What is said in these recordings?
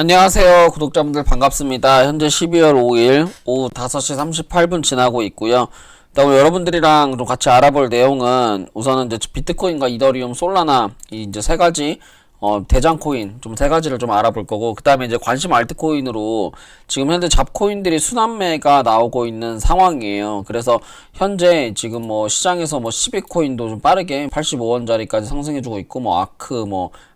안녕하세요 구독자분들 반갑습니다. 현재 12월 5일 오후 5시 38분 지나고 있고요. 오늘 여러분들이랑 좀 같이 알아볼 내용은 우선은 이제 비트코인과 이더리움, 솔라나 이제 세 가지 대장 코인 좀 세 가지를 좀 알아볼 거고, 그 다음에 이제 관심 알트코인으로 지금 현재 잡코인들이 순환매가 나오고 있는 상황이에요. 그래서 현재 지금 시장에서 12코인도 좀 빠르게 85원짜리까지 상승해주고 있고, 아크,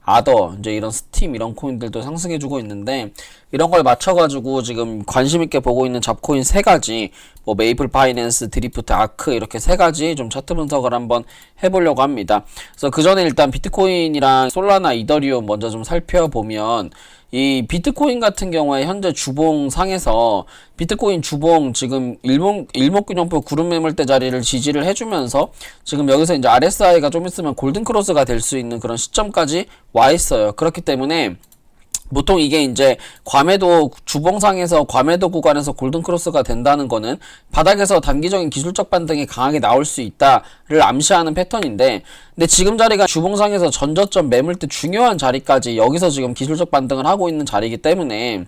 아더, 이제 이런 스팀 이런 코인들도 상승해주고 있는데, 이런 걸 맞춰가지고 지금 관심있게 보고 있는 잡코인 세 가지, 메이플 파이낸스, 드리프트, 아크 이렇게 세 가지 좀 차트 분석을 한번 해보려고 합니다. 그래서 그 전에 일단 비트코인이랑 솔라나, 이더리움 먼저 좀 살펴보면, 이 비트코인 같은 경우에 현재 주봉 상에서 비트코인 주봉 지금 일목균형표 구름 매물대 자리를 지지를 해주면서 지금 여기서 이제 RSI가 좀 있으면 골든크로스가 될 수 있는 그런 시점까지 와 있어요. 그렇기 때문에 보통 이게 이제 과매도 주봉상에서 과매도 구간에서 골든크로스가 된다는 거는 바닥에서 단기적인 기술적 반등이 강하게 나올 수 있다를 암시하는 패턴인데, 근데 지금 자리가 주봉상에서 전저점 매물대 중요한 자리까지 여기서 지금 기술적 반등을 하고 있는 자리이기 때문에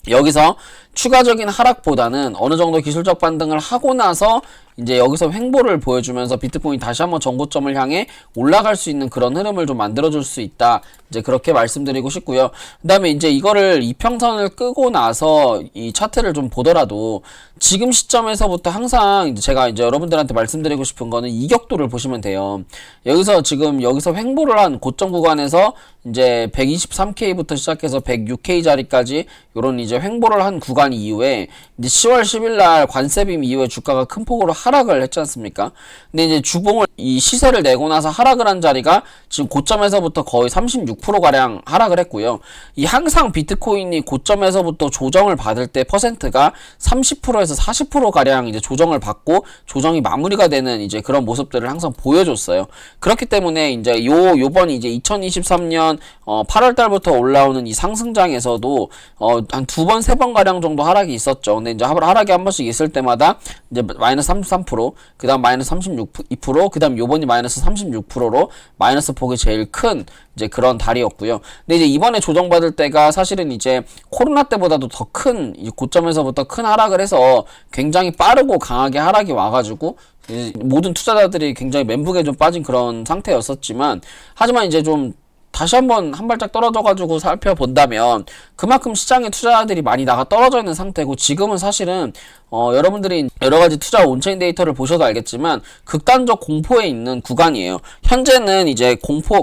여기서 추가적인 하락보다는 어느 정도 기술적 반등을 하고 나서 이제 여기서 횡보를 보여주면서 비트코인이 다시 한번 전고점을 향해 올라갈 수 있는 그런 흐름을 좀 만들어줄 수 있다. 이제 그렇게 말씀드리고 싶고요. 그 다음에 이제 이거를 이평선을 끄고 나서 이 차트를 좀 보더라도 지금 시점에서부터 항상 이제 제가 이제 여러분들한테 말씀드리고 싶은 거는 이격도를 보시면 돼요. 여기서 횡보를 한 고점 구간에서 이제 123K부터 시작해서 106K 자리까지 요런 이제 횡보를 한 구간 이후에 이제 10월 10일 날 관세빔 이후에 주가가 큰 폭으로 하락을 했지 않습니까? 근데 이제 주봉을 이 시세를 내고 나서 하락을 한 자리가 지금 고점에서부터 거의 36%가량 하락을 했고요. 이 항상 비트코인이 고점에서부터 조정을 받을 때 퍼센트가 30%에서 40%가량 이제 조정을 받고 조정이 마무리가 되는 이제 그런 모습들을 항상 보여줬어요. 그렇기 때문에 이제 요번 이제 2023년 8월 달부터 올라오는 이 상승장에서도 한 두 번, 세 번 가량 정도 하락이 있었죠. 근데 이제 하락이 한 번씩 있을 때마다 이제 마이너스 33%, 그 다음 마이너스 36%, 그 다음 요번이 마이너스 36%로 마이너스 폭이 제일 큰 이제 그런 달이었고요. 근데 이제 이번에 조정받을 때가 사실은 이제 코로나 때보다도 더 큰 고점에서부터 큰 하락을 해서 굉장히 빠르고 강하게 하락이 와가지고 모든 투자자들이 굉장히 멘붕에 좀 빠진 그런 상태였었지만, 하지만 이제 좀 다시 한 발짝 떨어져가지고 살펴본다면 그만큼 시장에 투자자들이 많이 나가 떨어져 있는 상태고, 지금은 사실은 여러분들이 여러가지 투자 온체인 데이터를 보셔도 알겠지만 극단적 공포에 있는 구간이에요. 현재는 이제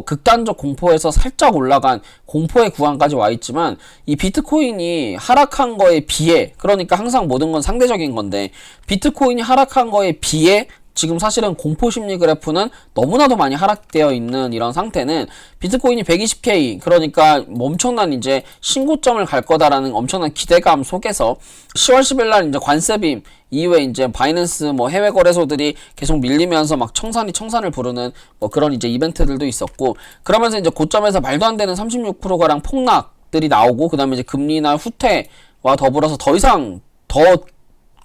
극단적 공포에서 살짝 올라간 공포의 구간까지 와 있지만, 이 비트코인이 하락한 거에 비해, 그러니까 항상 모든 건 상대적인 건데, 비트코인이 하락한 거에 비해 지금 사실은 공포심리 그래프는 너무나도 많이 하락되어 있는 이런 상태는, 비트코인이 120K, 그러니까 엄청난 이제 신고점을 갈 거다라는 엄청난 기대감 속에서 10월 10일 날 이제 관세빔 이후에 이제 바이낸스 해외 거래소들이 계속 밀리면서 막 청산을 부르는 그런 이제 이벤트들도 있었고, 그러면서 이제 고점에서 말도 안 되는 36%가량 폭락들이 나오고, 그 다음에 이제 금리나 후퇴와 더불어서 더 이상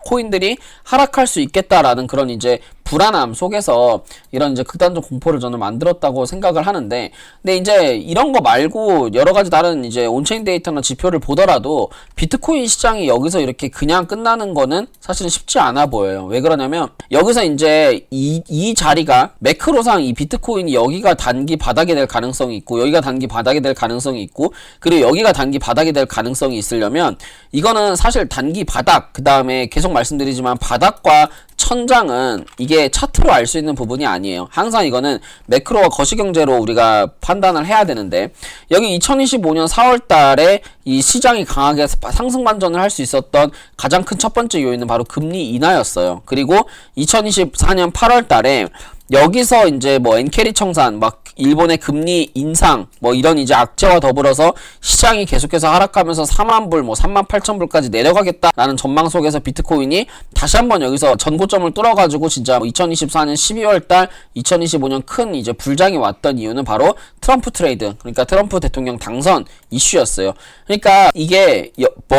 코인들이 하락할 수 있겠다라는 그런 이제 불안함 속에서 이런 이제 극단적 공포를 저는 만들었다고 생각을 하는데, 근데 이제 이런 거 말고 여러 가지 다른 이제 온체인 데이터나 지표를 보더라도 비트코인 시장이 여기서 이렇게 그냥 끝나는 거는 사실은 쉽지 않아 보여요. 왜 그러냐면 여기서 이제 이 자리가 매크로상 이 비트코인이 여기가 단기 바닥이 될 가능성이 있고, 여기가 단기 바닥이 될 가능성이 있고, 그리고 여기가 단기 바닥이 될 가능성이 있으려면 이거는 사실 단기 바닥, 그 다음에 계속 말씀드리지만 바닥과 천장은 이게 차트로 알 수 있는 부분이 아니에요. 항상 이거는 매크로와 거시경제로 우리가 판단을 해야 되는데, 여기 2025년 4월 달에 이 시장이 강하게 상승 반전을 할 수 있었던 가장 큰 첫 번째 요인은 바로 금리 인하였어요. 그리고 2024년 8월 달에 여기서 이제 엔캐리 청산, 일본의 금리 인상, 이런 이제 악재와 더불어서 시장이 계속해서 하락하면서 4만 불, 3만 8천 불까지 내려가겠다라는 전망 속에서 비트코인이 다시 한번 여기서 전고점을 뚫어가지고 진짜 2024년 12월 달, 2025년 큰 이제 불장이 왔던 이유는 바로 트럼프 트레이드, 그러니까 트럼프 대통령 당선 이슈였어요. 그러니까 이게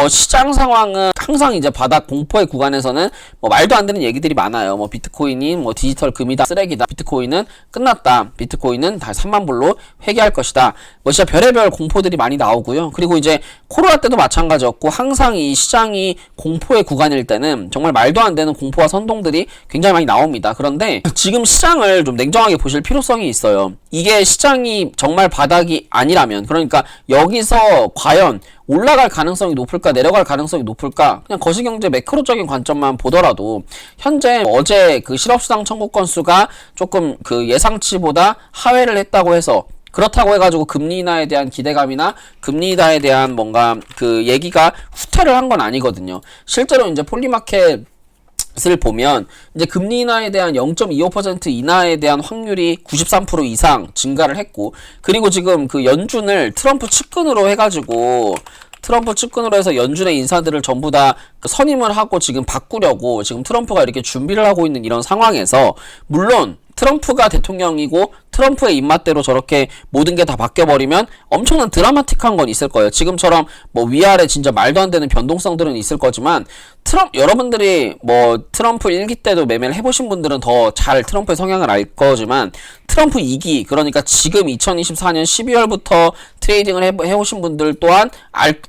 시장 상황은 항상 이제 바닥 공포의 구간에서는 말도 안 되는 얘기들이 많아요. 비트코인이 디지털 금이다, 쓰레기다, 끝입니다. 비트코인은 끝났다. 비트코인은 다 3만 불로 회귀할 것이다. 뭐 진짜 별의별 공포들이 많이 나오고요. 그리고 이제 코로나 때도 마찬가지였고 항상 이 시장이 공포의 구간일 때는 정말 말도 안 되는 공포와 선동들이 굉장히 많이 나옵니다. 그런데 지금 시장을 좀 냉정하게 보실 필요성이 있어요. 이게 시장이 정말 바닥이 아니라면, 그러니까 여기서 과연 올라갈 가능성이 높을까 내려갈 가능성이 높을까, 그냥 거시경제 매크로적인 관점만 보더라도 현재 어제 그 실업수당 청구 건수가 조금 그 예상치보다 하회를 했다고 해서, 그렇다고 해가지고 금리 인하에 대한 기대감이나 금리 인하에 대한 뭔가 그 얘기가 후퇴를 한 건 아니거든요. 실제로 이제 폴리마켓 을 보면 이제 금리 인하에 대한 0.25% 인하에 대한 확률이 93% 이상 증가를 했고, 그리고 지금 그 연준을 트럼프 측근으로 해가지고 해서 연준의 인사들을 전부 다 선임을 하고 지금 바꾸려고 지금 트럼프가 이렇게 준비를 하고 있는 이런 상황에서, 물론 트럼프가 대통령이고 트럼프의 입맛대로 저렇게 모든 게 다 바뀌어버리면 엄청난 드라마틱한 건 있을 거예요. 지금처럼 뭐 위아래 진짜 말도 안 되는 변동성들은 있을 거지만, 여러분들이 뭐 트럼프 1기 때도 매매를 해보신 분들은 더 잘 트럼프의 성향을 알 거지만, 트럼프 2기, 그러니까 지금 2024년 12월부터 트레이딩을 해오신 분들 또한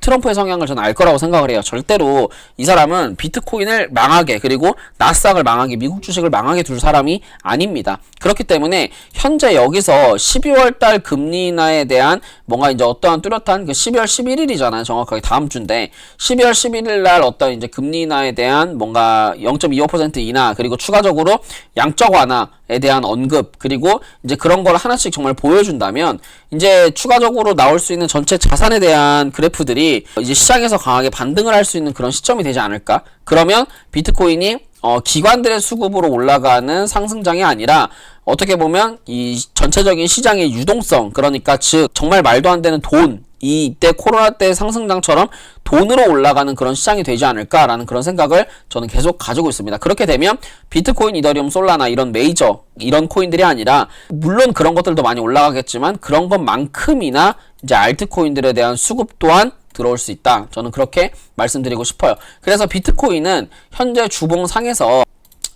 트럼프의 성향을 저는 알 거라고 생각을 해요. 절대로 이 사람은 비트코인을 망하게, 그리고 나스닥을 망하게, 미국 주식을 망하게 둘 사람이 아닙니다. 그렇기 때문에 현재 여기서 12월달 금리 인하에 대한 뭔가 이제 어떠한 뚜렷한 그 12월 11일이잖아요. 정확하게 다음 주인데 12월 11일 날 어떤 이제 금리 인하에 대한 뭔가 0.25% 인하, 그리고 추가적으로 양적 완화에 대한 언급, 그리고 이제 그런 걸 하나씩 정말 보여준다면 이제 추가적으로 나올 수 있는 전체 자산에 대한 그래프들이 이제 시장에서 강하게 반등을 할 수 있는 그런 시점이 되지 않을까? 그러면 비트코인이 기관들의 수급으로 올라가는 상승장이 아니라 어떻게 보면 이 전체적인 시장의 유동성, 그러니까 즉 정말 말도 안 되는 돈, 이때 코로나 때 상승장처럼 돈으로 올라가는 그런 시장이 되지 않을까라는 그런 생각을 저는 계속 가지고 있습니다. 그렇게 되면 비트코인, 이더리움, 솔라나 이런 메이저 이런 코인들이 아니라, 물론 그런 것들도 많이 올라가겠지만 그런 것만큼이나 이제 알트코인들에 대한 수급 또한 들어올 수 있다. 저는 그렇게 말씀드리고 싶어요. 그래서 비트코인은 현재 주봉상에서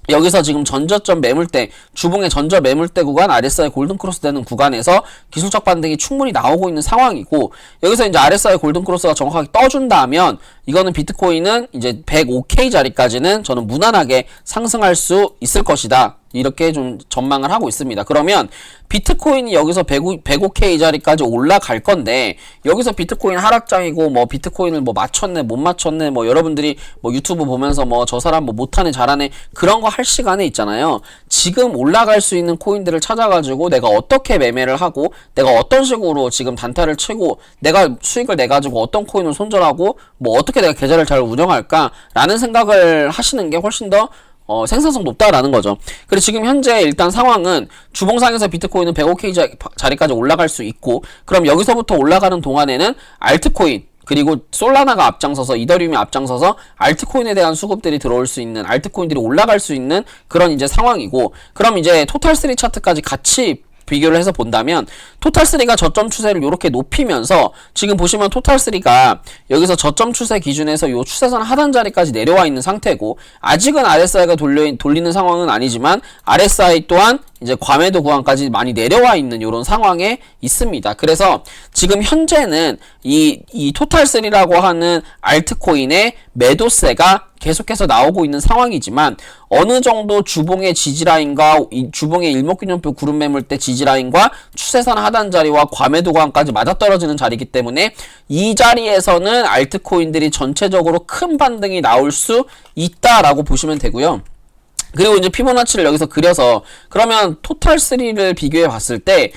여기서 지금 전저점 매물대, 주봉의 전저 매물대 구간, RSI 골든크로스 되는 구간에서 기술적 반등이 충분히 나오고 있는 상황이고, 여기서 이제 RSI 골든크로스가 정확하게 떠준다면 이거는 비트코인은 이제 105K 자리까지는 저는 무난하게 상승할 수 있을 것이다. 이렇게 좀 전망을 하고 있습니다. 그러면 비트코인이 여기서 105K 자리까지 올라갈 건데, 여기서 비트코인 하락장이고 뭐 비트코인을 뭐 맞췄네 못 맞췄네, 뭐 여러분들이 뭐 유튜브 보면서 뭐 저 사람 뭐 못하네 잘하네 그런 거 할 시간에 있잖아요. 지금 올라갈 수 있는 코인들을 찾아가지고 내가 어떻게 매매를 하고 내가 어떤 식으로 지금 단타를 치고 내가 수익을 내가지고 어떤 코인을 손절하고 뭐 어떻게 내가 계좌를 잘 운영할까 라는 생각을 하시는 게 훨씬 더 생산성 높다라는 거죠. 그리고 지금 현재 일단 상황은 주봉상에서 비트코인은 105K 자리까지 올라갈 수 있고, 그럼 여기서부터 올라가는 동안에는 알트코인, 그리고 솔라나가 앞장서서, 이더리움이 앞장서서 알트코인에 대한 수급들이 들어올 수 있는, 알트코인들이 올라갈 수 있는 그런 이제 상황이고, 그럼 이제 토탈3 차트까지 같이 비교를 해서 본다면 토탈3가 저점 추세를 이렇게 높이면서, 지금 보시면 토탈3가 여기서 저점 추세 기준에서 요 추세선 하단 자리까지 내려와 있는 상태고, 아직은 RSI가 돌리는 상황은 아니지만 RSI 또한 이제 과매도 구간까지 많이 내려와 있는 이런 상황에 있습니다. 그래서 지금 현재는 이 토탈3라고 하는 알트코인의 매도세가 계속해서 나오고 있는 상황이지만, 어느 정도 주봉의 지지라인과 주봉의 일목균형표 구름 매물대 지지라인과 추세선 하단 자리와 과매도 구간까지 맞아떨어지는 자리이기 때문에 이 자리에서는 알트코인들이 전체적으로 큰 반등이 나올 수 있다라고 보시면 되고요. 그리고 이제 피보나치를 여기서 그려서, 그러면 토탈3를 비교해 봤을 때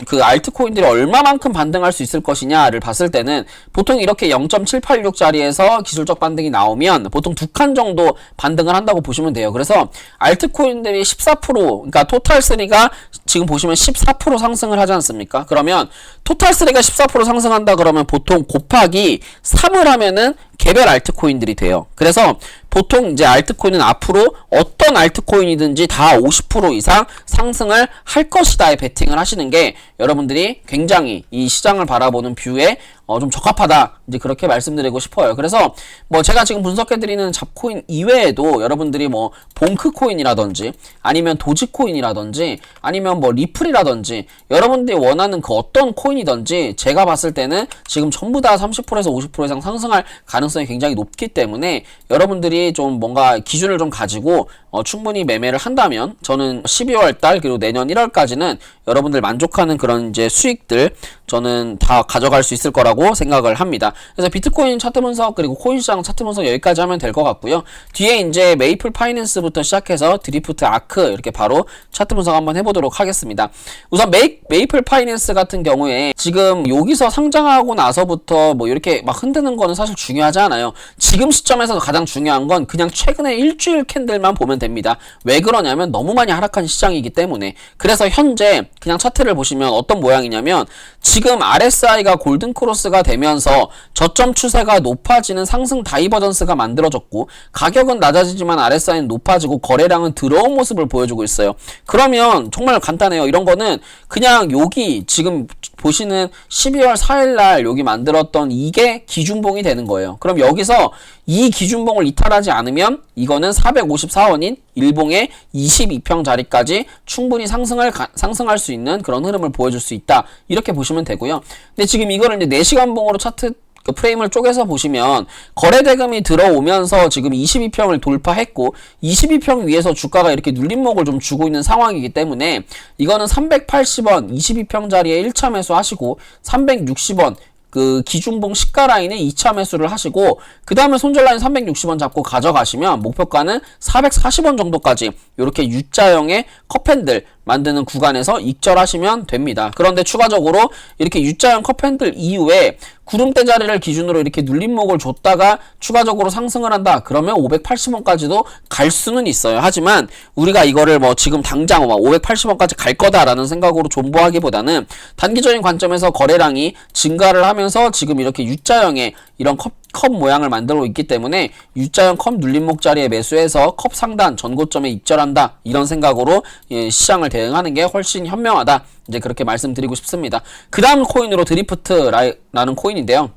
그 알트코인들이 얼마만큼 반등할 수 있을 것이냐를 봤을 때는 보통 이렇게 0.786 자리에서 기술적 반등이 나오면 보통 2칸 정도 반등을 한다고 보시면 돼요. 그래서 알트코인들이 14%, 그러니까 토탈3가 지금 보시면 14% 상승을 하지 않습니까? 그러면 토탈3가 14% 상승한다 그러면 보통 곱하기 3을 하면은 개별 알트코인들이 돼요. 그래서 보통 이제 알트코인은 앞으로 어떤 알트코인이든지 다 50% 이상 상승을 할 것이다에 베팅을 하시는 게 여러분들이 굉장히 이 시장을 바라보는 뷰에 좀 적합하다. 이제 그렇게 말씀드리고 싶어요. 그래서 뭐 제가 지금 분석해드리는 잡코인 이외에도 여러분들이 뭐 봉크코인이라든지 아니면 도지코인이라든지 아니면 뭐 리플이라든지 여러분들이 원하는 그 어떤 코인이든지 제가 봤을 때는 지금 전부 다 30%에서 50% 이상 상승할 가능성이 굉장히 높기 때문에 여러분들이 좀 뭔가 기준을 좀 가지고 충분히 매매를 한다면 저는 12월 달 그리고 내년 1월까지는 여러분들 만족하는 그런 이제 수익들 저는 다 가져갈 수 있을 거라고 생각을 합니다. 그래서 비트코인 차트 분석 그리고 코인 시장 차트 분석 여기까지 하면 될 것 같고요. 뒤에 이제 메이플 파이낸스부터 시작해서 드리프트 아크 이렇게 바로 차트 분석 한번 해보도록 하겠습니다. 우선 메이플 파이낸스 같은 경우에 지금 여기서 상장하고 나서부터 뭐 이렇게 막 흔드는 거는 사실 중요하지 않아요. 지금 시점에서 가장 중요한 건 그냥 최근에 일주일 캔들만 보면 됩니다. 왜 그러냐면 너무 많이 하락한 시장이기 때문에. 그래서 현재 그냥 차트를 보시면 어떤 모양이냐면 지금 RSI가 골든크로스가 되면서 저점 추세가 높아지는 상승 다이버전스가 만들어졌고 가격은 낮아지지만 RSI는 높아지고 거래량은 들어온 모습을 보여주고 있어요. 그러면 정말 간단해요. 이런 거는 그냥 여기 지금 보시는 12월 4일날 여기 만들었던 이게 기준봉이 되는 거예요. 그럼 여기서 이 기준봉을 이탈하지 않으면 이거는 454원인 일봉의 22평 자리까지 충분히 상승할 수 있는 그런 흐름을 보여줄 수 있다. 이렇게 보시면 되고요. 근데 지금 이거를 이제 4시간 봉으로 차트 그 프레임을 쪼개서 보시면 거래대금이 들어오면서 지금 22평을 돌파했고 22평 위에서 주가가 이렇게 눌림목을 좀 주고 있는 상황이기 때문에 이거는 380원 22평 자리에 1차 매수 하시고 360원 그 기준봉 시가 라인에 2차 매수를 하시고 그 다음에 손절 라인 360원 잡고 가져가시면 목표가는 440원 정도까지 이렇게 U자형의 컵핸들 만드는 구간에서 익절하시면 됩니다. 그런데 추가적으로 이렇게 U자형 컵핸들 이후에 구름대 자리를 기준으로 이렇게 눌림목을 줬다가 추가적으로 상승을 한다. 그러면 580원까지도 갈 수는 있어요. 하지만 우리가 이거를 뭐 지금 당장 막 580원까지 갈 거다라는 생각으로 존버하기보다는 단기적인 관점에서 거래량이 증가를 하면서 지금 이렇게 U자형의 이런 컵 모양을 만들고 있기 때문에 U자형 컵 눌림목 자리에 매수해서 컵 상단 전고점에 입절한다. 이런 생각으로 시장을 대응하는 게 훨씬 현명하다. 이제 그렇게 말씀드리고 싶습니다. 그 다음 코인으로 드리프트라는 코인인데요.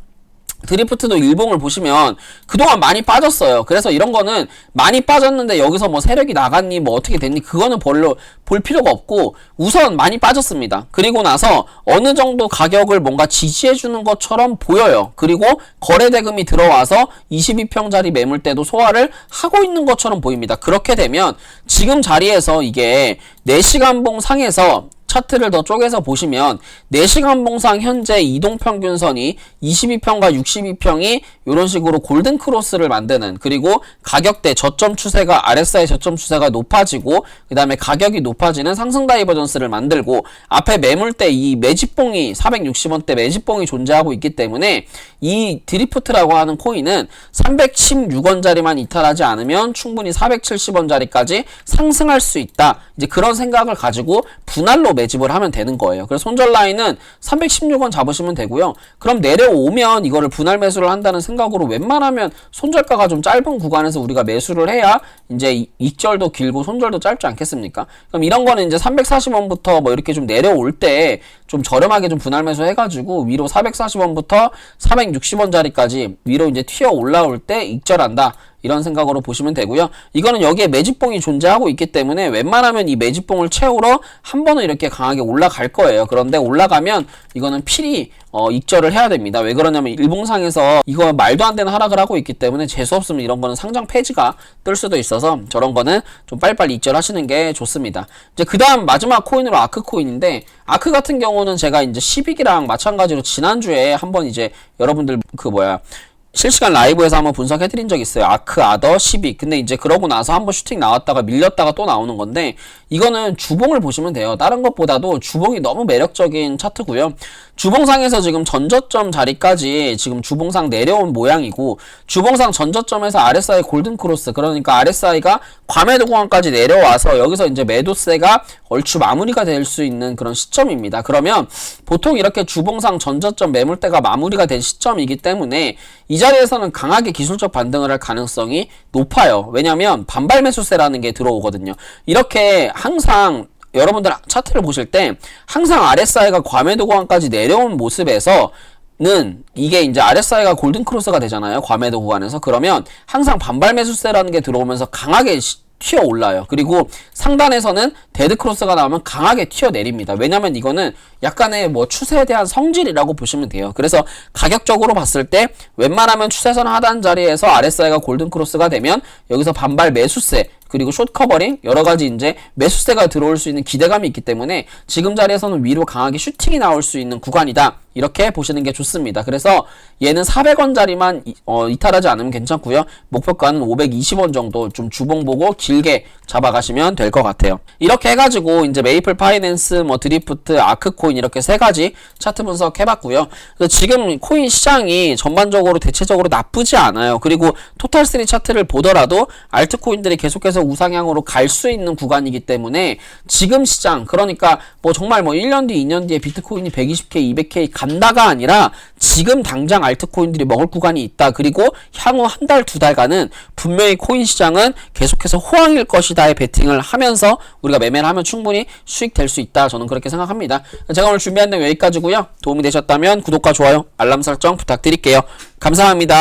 드리프트도 일봉을 보시면 그동안 많이 빠졌어요. 그래서 이런 거는 많이 빠졌는데 여기서 뭐 세력이 나갔니 뭐 어떻게 됐니 그거는 별로 볼 필요가 없고 우선 많이 빠졌습니다. 그리고 나서 어느 정도 가격을 뭔가 지지해 주는 것처럼 보여요. 그리고 거래대금이 들어와서 22평짜리 매물대도 소화를 하고 있는 것처럼 보입니다. 그렇게 되면 지금 자리에서 이게 4시간 봉 상에서 차트를 더 쪼개서 보시면 4시간 봉상 현재 이동평균선이 22평과 62평이 이런 식으로 골든크로스를 만드는 그리고 가격대 저점 추세가 RSI 저점 추세가 높아지고 그 다음에 가격이 높아지는 상승 다이버전스를 만들고 앞에 매물대 이 매집봉이 460원대 매집봉이 존재하고 있기 때문에 이 드리프트라고 하는 코인은 316원짜리만 이탈하지 않으면 충분히 470원짜리까지 상승할 수 있다. 이제 그런 생각을 가지고 분할로 매집을 하면 되는 거예요. 그래서 손절 라인은 316원 잡으시면 되고요. 그럼 내려오면 이거를 분할 매수를 한다는 생각으로 웬만하면 손절가가 좀 짧은 구간에서 우리가 매수를 해야 이제 익절도 길고 손절도 짧지 않겠습니까? 그럼 이런 거는 이제 340원부터 뭐 이렇게 좀 내려올 때 좀 저렴하게 좀 분할 매수 해가지고 위로 440원부터 460원짜리까지 위로 이제 튀어 올라올 때 익절한다. 이런 생각으로 보시면 되고요. 이거는 여기에 매집봉이 존재하고 있기 때문에 웬만하면 이 매집봉을 채우러 한 번은 이렇게 강하게 올라갈 거예요. 그런데 올라가면 이거는 필히 익절을 해야 됩니다. 왜 그러냐면 일봉상에서 이거 말도 안 되는 하락을 하고 있기 때문에 재수없으면 이런 거는 상장 폐지가 뜰 수도 있어서 저런 거는 좀 빨리빨리 익절하시는 게 좋습니다. 이제 그 다음 마지막 코인으로 아크 코인인데 아크 같은 경우는 제가 이제 시빅이랑 마찬가지로 지난주에 한번 이제 여러분들 실시간 라이브에서 한번 분석해드린 적이 있어요. 아크, 아더, 시빅. 근데 이제 그러고 나서 한번 슈팅 나왔다가 밀렸다가 또 나오는 건데 이거는 주봉을 보시면 돼요. 다른 것보다도 주봉이 너무 매력적인 차트고요. 주봉상에서 지금 전저점 자리까지 지금 주봉상 내려온 모양이고 주봉상 전저점에서 RSI 골든크로스 그러니까 RSI가 과매도 구간까지 내려와서 여기서 이제 매도세가 얼추 마무리가 될 수 있는 그런 시점입니다. 그러면 보통 이렇게 주봉상 전저점 매물대가 마무리가 된 시점이기 때문에 이 자리에서는 강하게 기술적 반등을 할 가능성이 높아요. 왜냐하면 반발 매수세라는 게 들어오거든요. 이렇게 항상 여러분들 차트를 보실 때 항상 RSI가 과매도 구간까지 내려온 모습에서 는 이게 이제 RSI가 골든 크로스가 되잖아요. 과매도 구간에서. 그러면 항상 반발 매수세라는 게 들어오면서 강하게 튀어 올라요. 그리고 상단에서는 데드 크로스가 나오면 강하게 튀어 내립니다. 왜냐면 이거는 약간의 뭐 추세에 대한 성질이라고 보시면 돼요. 그래서 가격적으로 봤을 때 웬만하면 추세선 하단 자리에서 RSI가 골든 크로스가 되면 여기서 반발 매수세 그리고 숏 커버링 여러 가지 이제 매수세가 들어올 수 있는 기대감이 있기 때문에 지금 자리에서는 위로 강하게 슈팅이 나올 수 있는 구간이다. 이렇게 보시는 게 좋습니다. 그래서 얘는 400원짜리만 이탈하지 않으면 괜찮고요. 목표가는 520원 정도 좀 주봉 보고 길게 잡아가시면 될 것 같아요. 이렇게 해가지고 이제 메이플 파이낸스, 뭐 드리프트, 아크코인 이렇게 세 가지 차트 분석해봤고요. 지금 코인 시장이 전반적으로 대체적으로 나쁘지 않아요. 그리고 토탈3 차트를 보더라도 알트코인들이 계속해서 우상향으로 갈 수 있는 구간이기 때문에 지금 시장 그러니까 뭐 정말 뭐 1년 뒤, 2년 뒤에 비트코인이 120K, 200K 간다가 아니라 지금 당장 알트코인들이 먹을 구간이 있다. 그리고 향후 한 달, 두 달간은 분명히 코인 시장은 계속해서 호황일 것이다의 베팅을 하면서 우리가 매매를 하면 충분히 수익 될 수 있다. 저는 그렇게 생각합니다. 제가 오늘 준비한 내용 여기까지고요. 도움이 되셨다면 구독과 좋아요, 알람 설정 부탁드릴게요. 감사합니다.